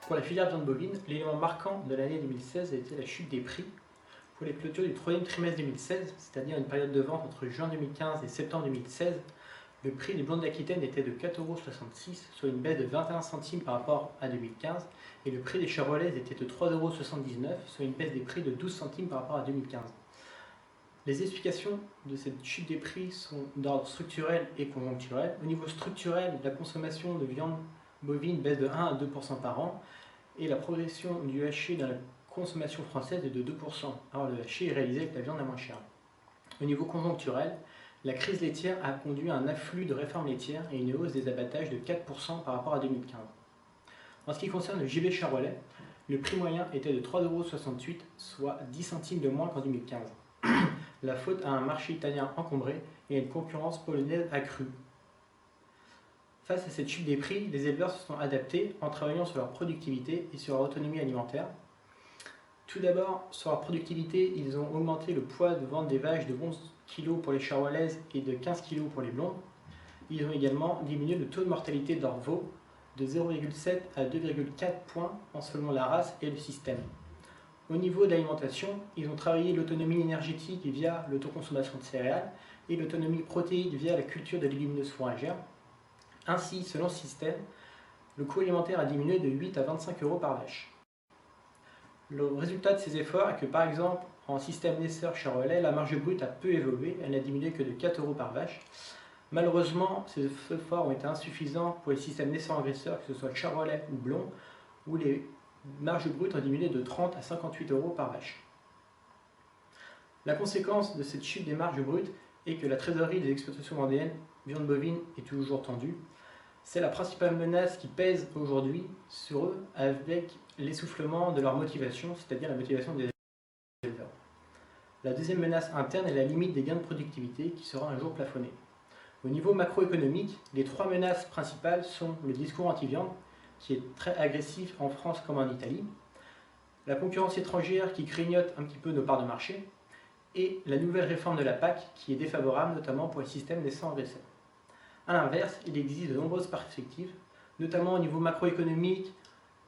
Pour la filière viande bovine, l'élément marquant de l'année 2016 a été la chute des prix. Pour les clôtures du troisième trimestre 2016, c'est-à-dire une période de vente entre juin 2015 et septembre 2016, le prix des blondes d'Aquitaine était de 4,66 €, soit une baisse de 21 centimes par rapport à 2015, et le prix des charolaises était de 3,79 €, soit une baisse des prix de 12 centimes par rapport à 2015. Les explications de cette chute des prix sont d'ordre structurel et conjoncturel. Au niveau structurel, la consommation de viande bovine baisse de 1 à 2% par an, et la progression du hachis dans la consommation française est de 2%. Alors le hachis est réalisé avec la viande la moins chère. Au niveau conjoncturel, la crise laitière a conduit à un afflux de réformes laitières et une hausse des abattages de 4% par rapport à 2015. En ce qui concerne le gibier charolais, le prix moyen était de 3,68 €, soit 10 centimes de moins qu'en 2015. La faute à un marché italien encombré et à une concurrence polonaise accrue. Face à cette chute des prix, les éleveurs se sont adaptés en travaillant sur leur productivité et sur leur autonomie alimentaire. Tout d'abord, sur leur productivité, ils ont augmenté le poids de vente des vaches de 11 kg pour les charolaises et de 15 kg pour les blondes. Ils ont également diminué le taux de mortalité de leurs veaux de 0,7 à 2,4 points en selon la race et le système. Au niveau de l'alimentation, ils ont travaillé l'autonomie énergétique via l'autoconsommation de céréales et l'autonomie protéique via la culture de légumineuses fourragères. Ainsi, selon ce système, le coût alimentaire a diminué de 8 à 25 € par vache. Le résultat de ces efforts est que, par exemple, en système naisseur charolais, la marge brute a peu évolué, elle n'a diminué que de 4 € par vache. Malheureusement, ces efforts ont été insuffisants pour les systèmes naisseurs-engraisseurs, que ce soit charolais ou blond, où les marges brutes ont diminué de 30 à 58 € par vache. La conséquence de cette chute des marges brutes est que la trésorerie des exploitations vendéennes viande bovine est toujours tendue. C'est la principale menace qui pèse aujourd'hui sur eux avec l'essoufflement de leur motivation, c'est-à-dire la motivation des éleveurs. La deuxième menace interne est la limite des gains de productivité qui sera un jour plafonnée. Au niveau macroéconomique, les trois menaces principales sont le discours anti-viande, qui est très agressif en France comme en Italie, la concurrence étrangère qui grignote un petit peu nos parts de marché, et la nouvelle réforme de la PAC qui est défavorable notamment pour les systèmes naissants-engraisseurs. A l'inverse, il existe de nombreuses perspectives, notamment au niveau macroéconomique,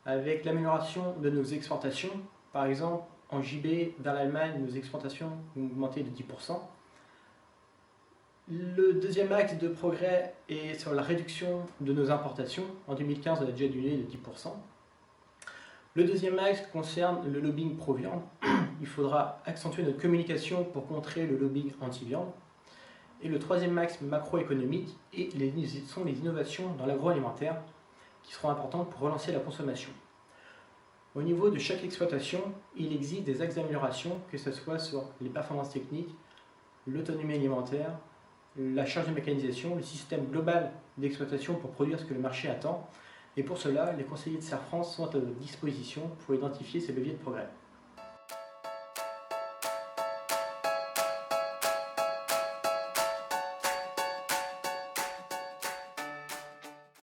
avec l'amélioration de nos exportations. Par exemple, en JB, vers l'Allemagne, nos exportations ont augmenté de 10%. Le deuxième axe de progrès est sur la réduction de nos importations. En 2015, on a déjà diminué de 10%. Le deuxième axe concerne le lobbying pro-viande. Il faudra accentuer notre communication pour contrer le lobbying anti-viande. Et le troisième axe macroéconomique sont les innovations dans l'agroalimentaire qui seront importantes pour relancer la consommation. Au niveau de chaque exploitation, il existe des axes d'amélioration, que ce soit sur les performances techniques, l'autonomie alimentaire, la charge de mécanisation, le système global d'exploitation pour produire ce que le marché attend. Et pour cela, les conseillers de Serre France sont à votre disposition pour identifier ces leviers de progrès.